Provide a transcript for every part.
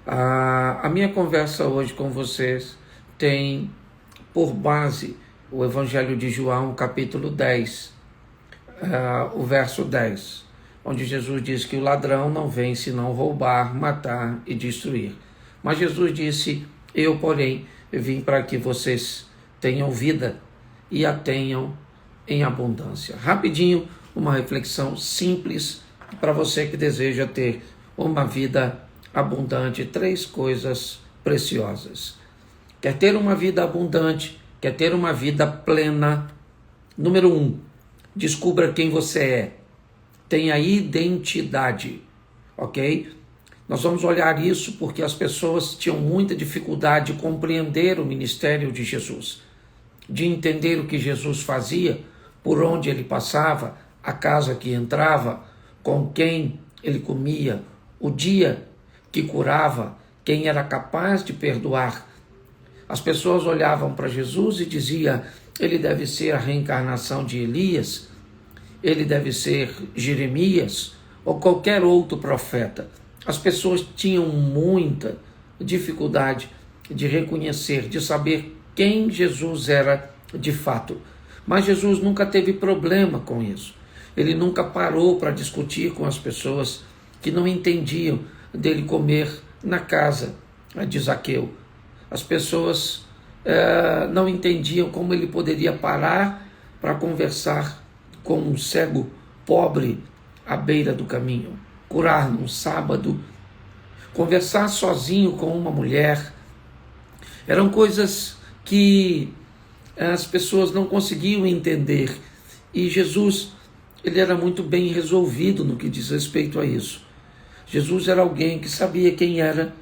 A minha conversa hoje com vocês tem por base o Evangelho de João, capítulo 10, o verso 10, onde Jesus diz que o ladrão não vem senão roubar, matar e destruir. Mas Jesus disse: eu, porém, vim para que vocês tenham vida e a tenham em abundância. Rapidinho, uma reflexão simples para você que deseja ter uma vida abundante. 3 coisas preciosas. Quer ter uma vida abundante, quer ter uma vida plena. Número 1, descubra quem você é. Tenha identidade, ok? Nós vamos olhar isso porque as pessoas tinham muita dificuldade de compreender o ministério de Jesus, de entender o que Jesus fazia, por onde ele passava, a casa que entrava, com quem ele comia, o dia que curava, quem era capaz de perdoar. As pessoas olhavam para Jesus e diziam: ele deve ser a reencarnação de Elias, ele deve ser Jeremias ou qualquer outro profeta. As pessoas tinham muita dificuldade de reconhecer, de saber quem Jesus era de fato. Mas Jesus nunca teve problema com isso. Ele nunca parou para discutir com as pessoas que não entendiam dele comer na casa de Zaqueu. As pessoas não entendiam como ele poderia parar para conversar com um cego pobre à beira do caminho, curar num sábado, conversar sozinho com uma mulher. Eram coisas que as pessoas não conseguiam entender. E Jesus, ele era muito bem resolvido no que diz respeito a isso. Jesus era alguém que sabia quem era,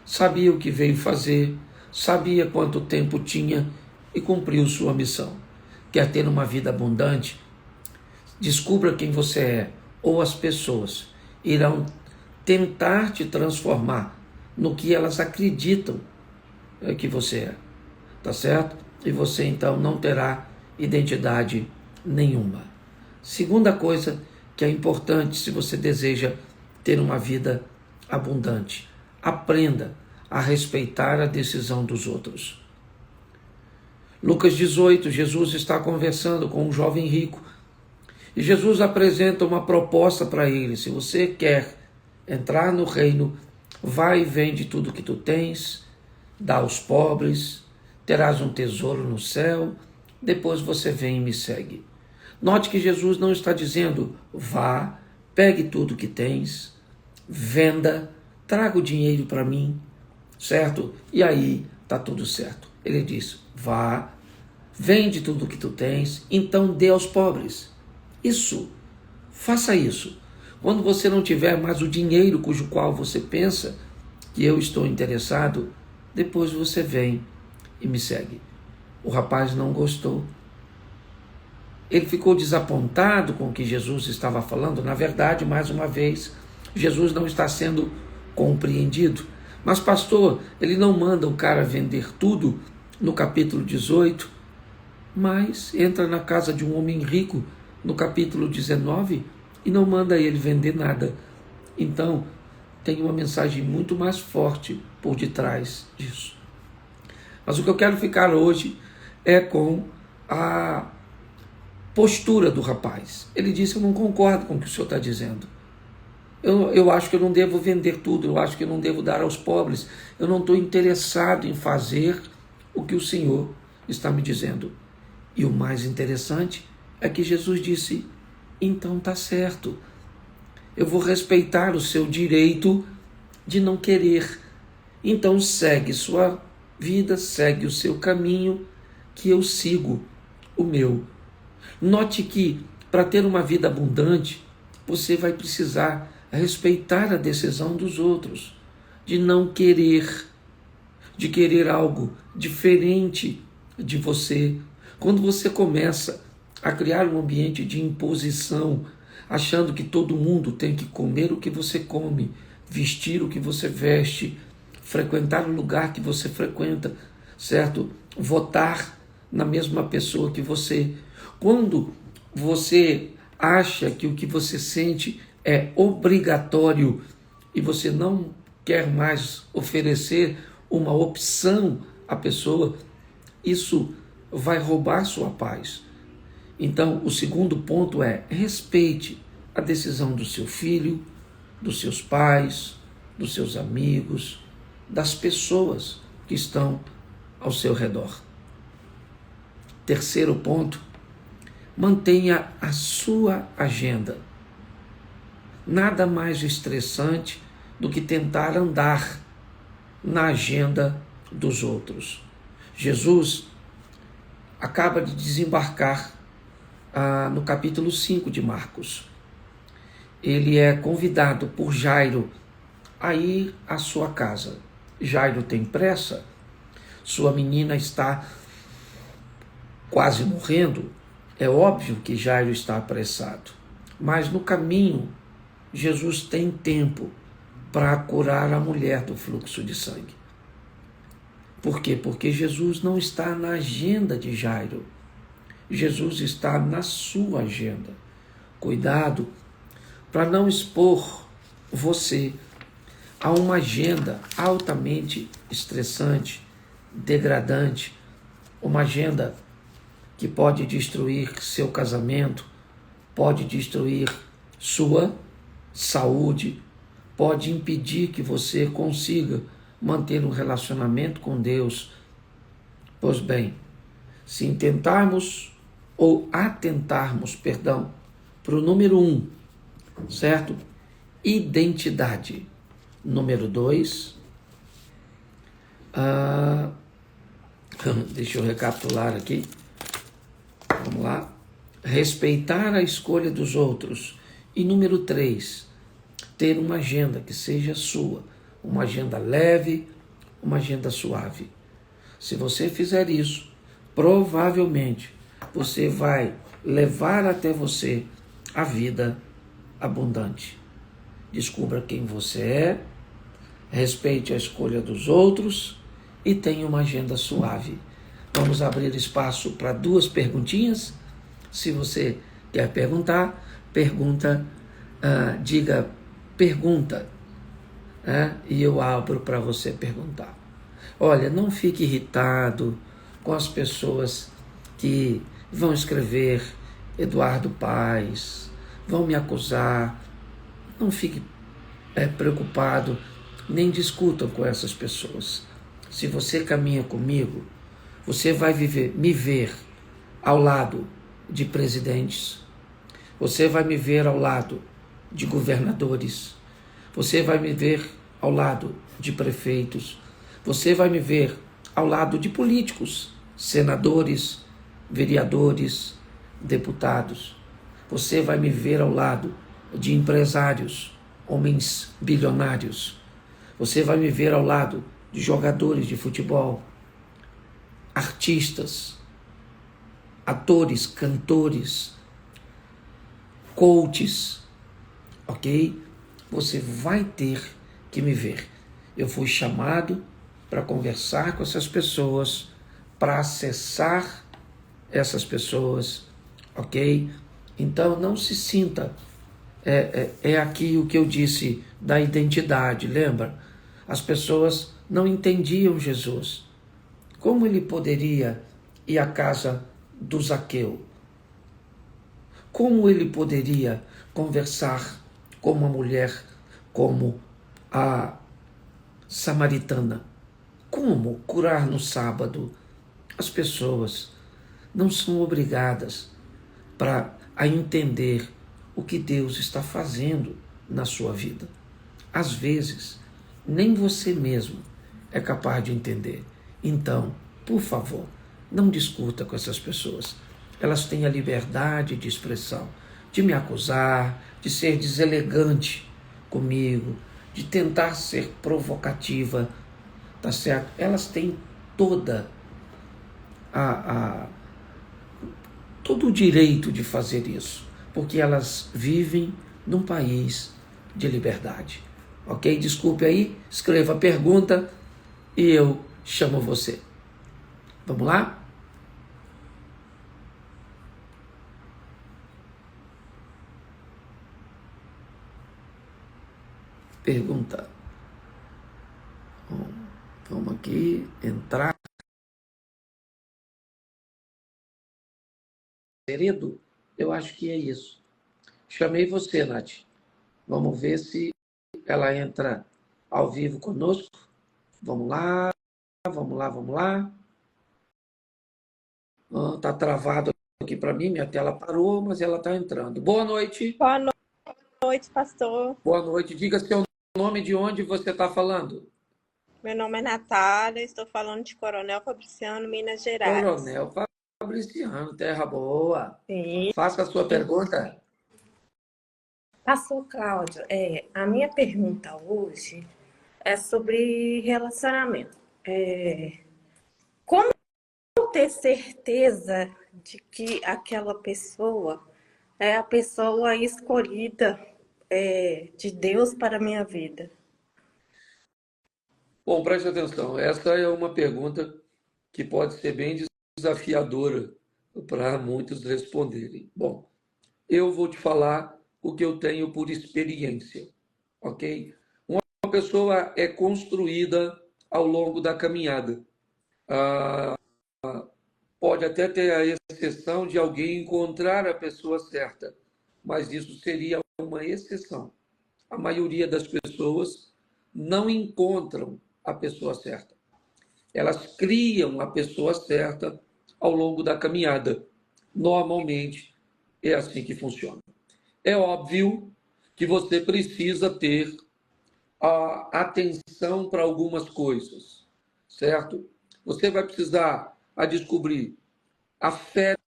sabia o que veio fazer, sabia quanto tempo tinha e cumpriu sua missão. Quer ter uma vida abundante? Descubra quem você é, ou as pessoas irão tentar te transformar no que elas acreditam que você é, tá certo? E você então não terá identidade nenhuma. Segunda coisa que é importante se você deseja ter uma vida abundante: aprenda a respeitar a decisão dos outros. Lucas 18, Jesus está conversando com um jovem rico e Jesus apresenta uma proposta para ele: se você quer entrar no reino, vai e vende tudo que tu tens, dá aos pobres, terás um tesouro no céu, depois você vem e me segue. Note que Jesus não está dizendo: vá, pegue tudo que tens, venda, traga o dinheiro para mim, certo? E aí está tudo certo. Ele diz: vá, vende tudo que tu tens, então dê aos pobres. Isso, faça isso. Quando você não tiver mais o dinheiro cujo qual você pensa que eu estou interessado, depois você vem e me segue. O rapaz não gostou. Ele ficou desapontado com o que Jesus estava falando. Na verdade, mais uma vez, Jesus não está sendo compreendido. Mas, pastor, ele não manda o cara vender tudo no capítulo 18, mas entra na casa de um homem rico no capítulo 19 e não manda ele vender nada. Então, tem uma mensagem muito mais forte por detrás disso. Mas o que eu quero ficar hoje é com a postura do rapaz. Ele disse: eu não concordo com o que o senhor está dizendo. Eu acho que eu não devo vender tudo, eu acho que eu não devo dar aos pobres. Eu não estou interessado em fazer o que o senhor está me dizendo. E o mais interessante é que Jesus disse: então tá certo. Eu vou respeitar o seu direito de não querer. Então segue sua vida, segue o seu caminho, que eu sigo o meu. Note que para ter uma vida abundante, você vai precisar respeitar a decisão dos outros, de não querer, de querer algo diferente de você. Quando você começa a criar um ambiente de imposição, achando que todo mundo tem que comer o que você come, vestir o que você veste, frequentar o lugar que você frequenta, certo? Votar na mesma pessoa que você. Quando você acha que o que você sente é obrigatório e você não quer mais oferecer uma opção à pessoa, isso vai roubar sua paz. Então, o segundo ponto é: respeite a decisão do seu filho, dos seus pais, dos seus amigos, das pessoas que estão ao seu redor. Terceiro ponto: mantenha a sua agenda. Nada mais estressante do que tentar andar na agenda dos outros. Jesus acaba de desembarcar no capítulo 5 de Marcos. Ele é convidado por Jairo a ir à sua casa. Jairo tem pressa, sua menina está quase morrendo. É óbvio que Jairo está apressado, mas no caminho Jesus tem tempo para curar a mulher do fluxo de sangue. Por quê? Porque Jesus não está na agenda de Jairo. Jesus está na sua agenda. Cuidado para não expor você a uma agenda altamente estressante, degradante, uma agenda que pode destruir seu casamento, pode destruir sua saúde, pode impedir que você consiga manter um relacionamento com Deus. Pois bem, se intentarmos ou atentarmos, para o número 1, certo? Identidade. Número 2, deixa eu recapitular aqui. Vamos lá. Respeitar a escolha dos outros. E número 3, ter uma agenda que seja sua. Uma agenda leve, uma agenda suave. Se você fizer isso, provavelmente você vai levar até você a vida abundante. Descubra quem você é, respeite a escolha dos outros e tenha uma agenda suave. Vamos abrir espaço para 2 perguntinhas. Se você quer perguntar, diga pergunta, e eu abro para você perguntar. Olha, não fique irritado com as pessoas que vão escrever Eduardo Paes, vão me acusar. Não fique preocupado, nem discutam com essas pessoas. Se você caminha comigo, você vai me ver ao lado de presidentes, você vai me ver ao lado de governadores, você vai me ver ao lado de prefeitos, você vai me ver ao lado de políticos, senadores, vereadores, deputados. Você vai me ver ao lado de empresários, homens bilionários. Você vai me ver ao lado de jogadores de futebol, artistas, atores, cantores, coaches, ok? Você vai ter que me ver. Eu fui chamado para conversar com essas pessoas, para acessar essas pessoas, ok? Então não se sinta, é aqui o que eu disse da identidade, lembra? As pessoas não entendiam Jesus. Como ele poderia ir à casa do Zaqueu? Como ele poderia conversar com uma mulher como a samaritana? Como curar no sábado? As pessoas não são obrigadas a entender o que Deus está fazendo na sua vida. Às vezes, nem você mesmo é capaz de entender. Então, por favor, não discuta com essas pessoas. Elas têm a liberdade de expressão, de me acusar, de ser deselegante comigo, de tentar ser provocativa, tá certo? Elas têm todo o direito de fazer isso, porque elas vivem num país de liberdade. Ok? Desculpe aí, escreva a pergunta e eu chamo você. Vamos lá? Pergunta. Vamos aqui, entrar. Segredo, eu acho que é isso. Chamei você, Nath. Vamos ver se ela entra ao vivo conosco. Vamos lá, vamos lá, vamos lá. Tá travado aqui para mim, minha tela parou, mas ela está entrando. Boa noite. Boa noite, pastor. Boa noite. Diga seu nome, de onde você está falando. Meu nome é Natália, estou falando de Coronel Fabriciano, Minas Gerais. Coronel Fabriciano, terra boa. Sim. Faça a sua pergunta. Pastor Cláudio, a minha pergunta hoje é sobre relacionamento. Como ter certeza de que aquela pessoa é a pessoa escolhida de Deus para a minha vida? Bom, preste atenção. Essa é uma pergunta que pode ser bem desafiadora para muitos responderem. Bom, eu vou te falar o que eu tenho por experiência, ok? Uma pessoa é construída ao longo da caminhada. Pode até ter a exceção de alguém encontrar a pessoa certa, mas isso seria uma exceção. A maioria das pessoas não encontram a pessoa certa. Elas criam a pessoa certa ao longo da caminhada. Normalmente é assim que funciona. É óbvio que você precisa ter a atenção para algumas coisas, certo? Você vai precisar descobrir a fé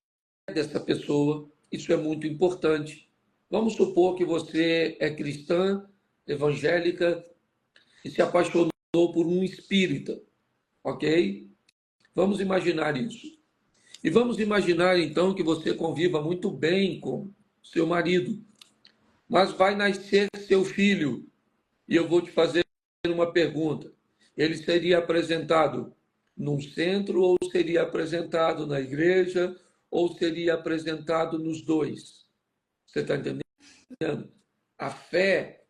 dessa pessoa, isso é muito importante. Vamos supor que você é cristã, evangélica e se apaixonou por um espírita, ok? Vamos imaginar isso. E vamos imaginar então que você conviva muito bem com seu marido, mas vai nascer seu filho. E eu vou te fazer uma pergunta. Ele seria apresentado num centro ou seria apresentado na igreja ou seria apresentado nos dois? Você está entendendo? A fé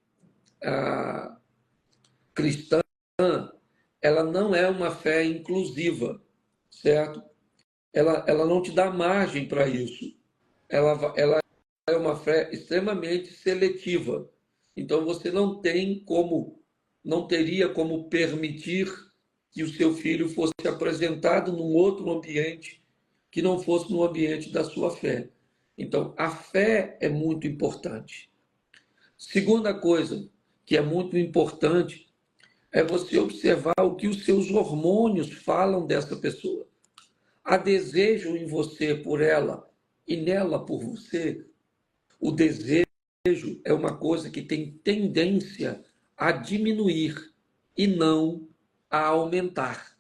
cristã, ela não é uma fé inclusiva, certo? Ela não te dá margem para isso. Ela é uma fé extremamente seletiva. Então você não teria como permitir que o seu filho fosse apresentado num outro ambiente que não fosse no ambiente da sua fé. Então a fé é muito importante. Segunda coisa que é muito importante é você observar o que os seus hormônios falam dessa pessoa. Há desejo em você por ela e nela por você. O desejo é uma coisa que tem tendência a diminuir e não a aumentar.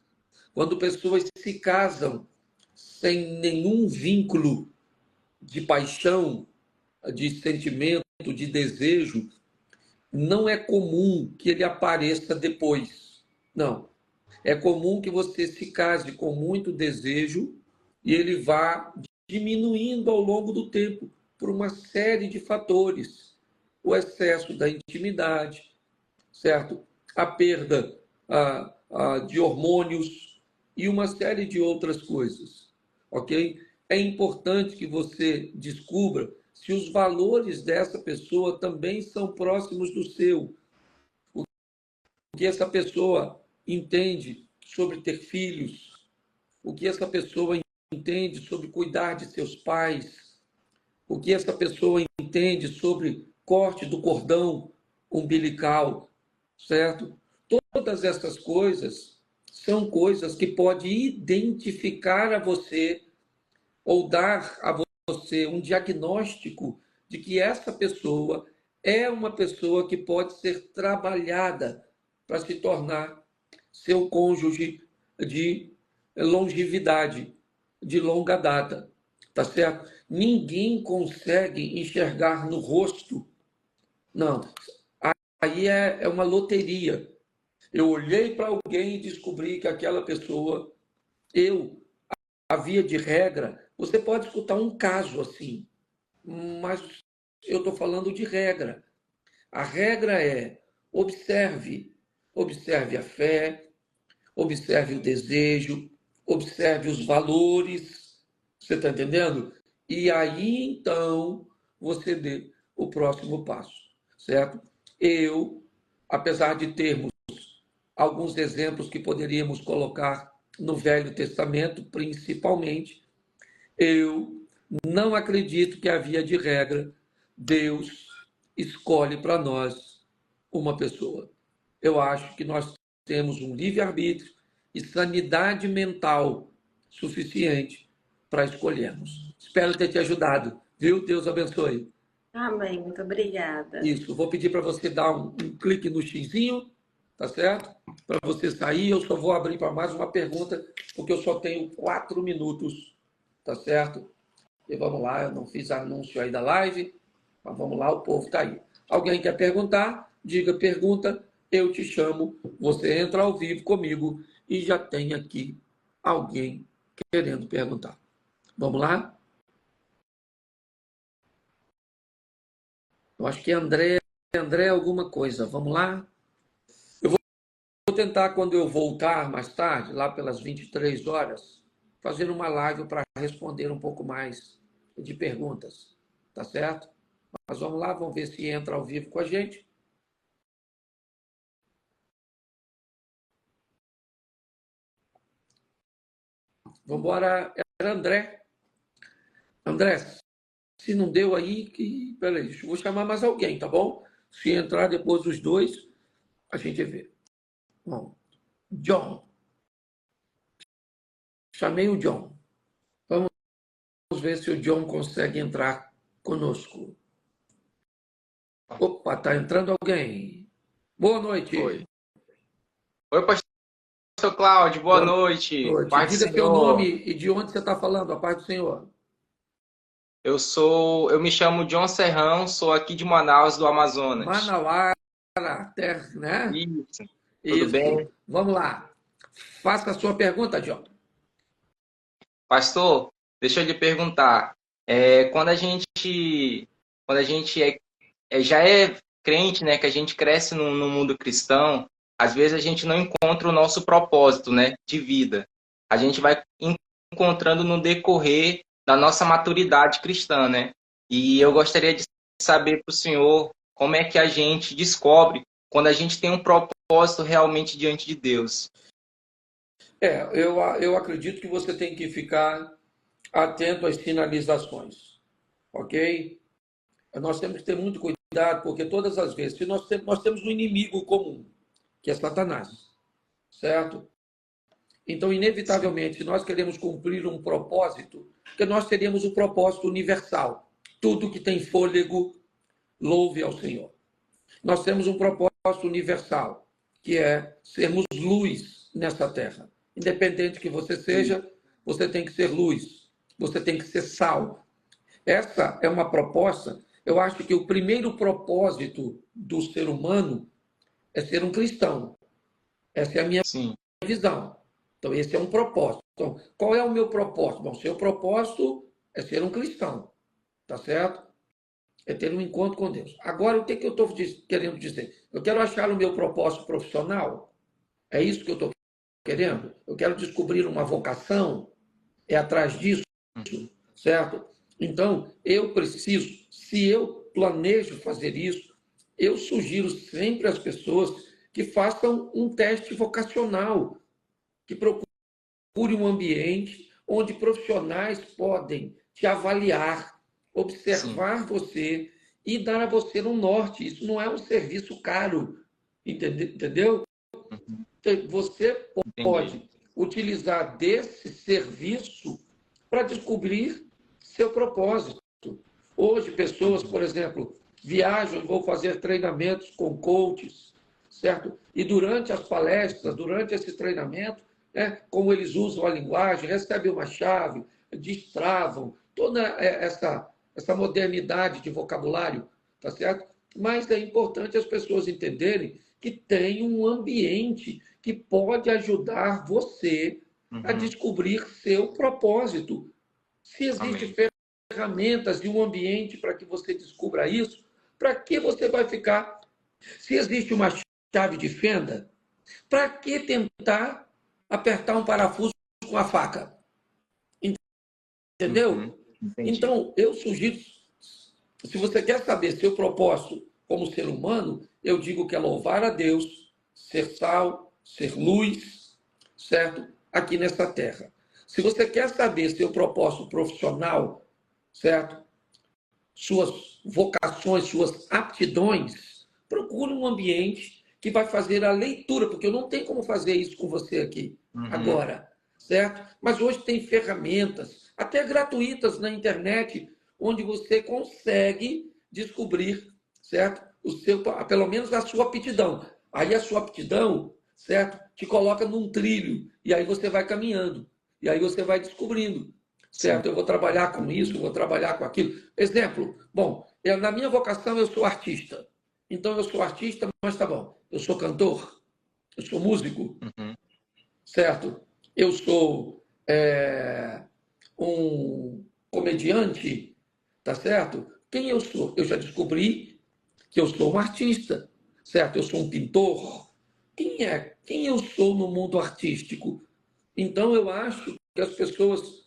Quando pessoas se casam sem nenhum vínculo de paixão, de sentimento, de desejo, não é comum que ele apareça depois. Não. É comum que você se case com muito desejo e ele vá diminuindo ao longo do tempo por uma série de fatores. O excesso da intimidade, certo? A perda de hormônios e uma série de outras coisas, ok? É importante que você descubra se os valores dessa pessoa também são próximos do seu, o que essa pessoa entende sobre ter filhos, o que essa pessoa entende sobre cuidar de seus pais, o que essa pessoa entende sobre corte do cordão umbilical, certo? Todas essas coisas são coisas que pode identificar a você ou dar a você um diagnóstico de que essa pessoa é uma pessoa que pode ser trabalhada para se tornar seu cônjuge de longevidade, de longa data, tá certo? Ninguém consegue enxergar no rosto, não. Aí é uma loteria. Eu olhei para alguém e descobri que aquela pessoa, a via de regra, você pode escutar um caso assim, mas eu estou falando de regra. A regra é observe a fé, observe o desejo, observe os valores, você está entendendo? E aí, então, você dê o próximo passo, certo? Eu, apesar de termos alguns exemplos que poderíamos colocar no Velho Testamento, principalmente, eu não acredito que, a via de regra, Deus escolhe para nós uma pessoa. Eu acho que nós temos um livre-arbítrio e sanidade mental suficiente para escolhermos. Espero ter te ajudado, viu? Deus abençoe. Amém, muito obrigada. Isso, vou pedir para você dar um clique no xizinho, tá certo? Para você sair, eu só vou abrir para mais uma pergunta, porque eu só tenho 4 minutos, tá certo? E vamos lá, eu não fiz anúncio aí da live, mas vamos lá, o povo está aí. Alguém quer perguntar? Diga pergunta, eu te chamo, você entra ao vivo comigo e já tem aqui alguém querendo perguntar. Vamos lá? Eu acho que é André alguma coisa. Vamos lá? Eu vou tentar, quando eu voltar mais tarde, lá pelas 23 horas, fazer uma live para responder um pouco mais de perguntas. Tá certo? Mas vamos lá, vamos ver se entra ao vivo com a gente. Vamos embora. Era André. André, se não deu aí, peraí, eu vou chamar mais alguém, tá bom? Se entrar depois dos dois, a gente vê. Bom, John. Chamei o John. Vamos ver se o John consegue entrar conosco. Opa, tá entrando alguém. Boa noite. Oi, pastor Cláudio, boa noite. Paz do Diga seu Senhor. nome e de onde você está falando, a paz do Senhor. Eu me chamo John Serrão, sou aqui de Manaus, do Amazonas. Manauara, terra, né? Isso, tudo Isso. bem? Vamos lá. Faça a sua pergunta, John. Pastor, deixa eu lhe perguntar. Quando a gente já é crente, né, que a gente cresce no mundo cristão, às vezes a gente não encontra o nosso propósito, né, de vida. A gente vai encontrando no decorrer da nossa maturidade cristã, né? E eu gostaria de saber para o senhor como é que a gente descobre quando a gente tem um propósito realmente diante de Deus. Eu acredito que você tem que ficar atento às sinalizações, ok? Nós temos que ter muito cuidado, porque todas as vezes, se nós temos um inimigo comum, que é Satanás, certo? Então, inevitavelmente, se nós queremos cumprir um propósito, porque nós teríamos o propósito universal. Tudo que tem fôlego, louve ao Senhor. Nós temos um propósito universal, que é sermos luz nessa terra. Independente que você seja, você tem que ser luz, você tem que ser sal. Essa é uma proposta. Eu acho que o primeiro propósito do ser humano é ser um cristão. Essa é a minha visão. Então, esse é um propósito. Então, qual é o meu propósito? Bom, seu propósito é ser um cristão, tá certo? É ter um encontro com Deus. Agora, o que eu estou querendo dizer? Eu quero achar o meu propósito profissional? É isso que eu estou querendo? Eu quero descobrir uma vocação? É atrás disso? Certo? Então, eu preciso, se eu planejo fazer isso, eu sugiro sempre às pessoas que façam um teste vocacional, que procure um ambiente onde profissionais podem te avaliar, observar você e dar a você um norte. Isso não é um serviço caro, entendeu? Você pode utilizar desse serviço para descobrir seu propósito. Hoje, pessoas, por exemplo, viajam e vão fazer treinamentos com coaches, certo? E durante as palestras, durante esse treinamento, né, como eles usam a linguagem, recebem uma chave, destravam, toda essa modernidade de vocabulário, tá certo? Mas é importante as pessoas entenderem que tem um ambiente que pode ajudar você a descobrir seu propósito. Se existe ferramentas e um ambiente para que você descubra isso, para que você vai ficar? Se existe uma chave de fenda, para que tentar apertar um parafuso com a faca. Entendeu? Entendi. Então, eu sugiro, se você quer saber seu propósito como ser humano, eu digo que é louvar a Deus, ser sal, ser luz, certo? Aqui nessa terra. Se você quer saber seu propósito profissional, certo? Suas vocações, suas aptidões, procure um ambiente que vai fazer a leitura, porque eu não tenho como fazer isso com você aqui agora, certo? Mas hoje tem ferramentas, até gratuitas na internet, onde você consegue descobrir, certo? O seu, pelo menos a sua aptidão. Aí a sua aptidão, certo? Te coloca num trilho e aí você vai caminhando. E aí você vai descobrindo, certo? Sim. Eu vou trabalhar com isso, eu vou trabalhar com aquilo. Exemplo, bom, na minha vocação eu sou artista. Então eu sou artista, mas tá bom. Eu sou cantor, eu sou músico, certo? Eu sou um comediante, tá certo? Quem eu sou? Eu já descobri que eu sou um artista, certo? Eu sou um pintor. Quem eu sou no mundo artístico? Então eu acho que as pessoas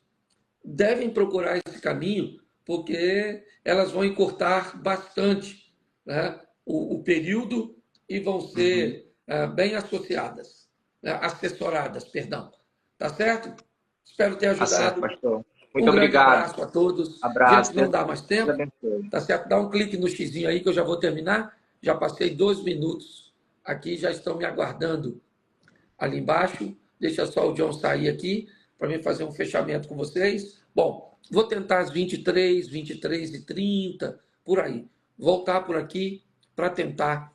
devem procurar esse caminho, porque elas vão encurtar bastante, né, o período e vão ser bem associadas, né, assessoradas, perdão. Tá certo? Espero ter Tá certo, ajudado. pastor. Muito Um grande obrigado. abraço a todos. Abraço. Gente, não Deus dá mais tempo, abençoe. tá certo? Dá um clique no xizinho aí que eu já vou terminar. Já passei 2 minutos aqui, já estão me aguardando ali embaixo. Deixa só o John sair aqui para mim fazer um fechamento com vocês. Bom, vou tentar às 23, 23h30, por aí. Voltar por aqui para tentar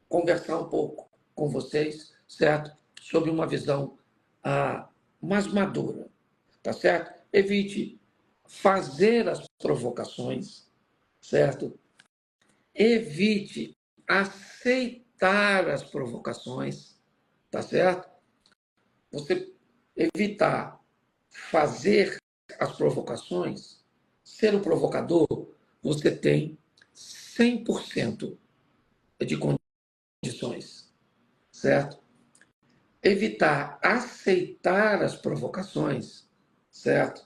conversar um pouco com vocês, certo? Sobre uma visão mais madura, tá certo? Evite fazer as provocações, certo? Evite aceitar as provocações, tá certo? Você evitar fazer as provocações, ser um provocador, você tem 100% de condições, certo? Evitar aceitar as provocações, certo?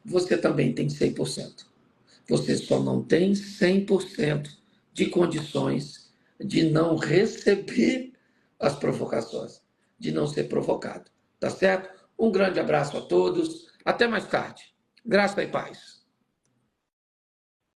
Você também tem 100%. Você só não tem 100% de condições de não receber as provocações, de não ser provocado. Tá certo? Um grande abraço a todos. Até mais tarde. Graça e paz.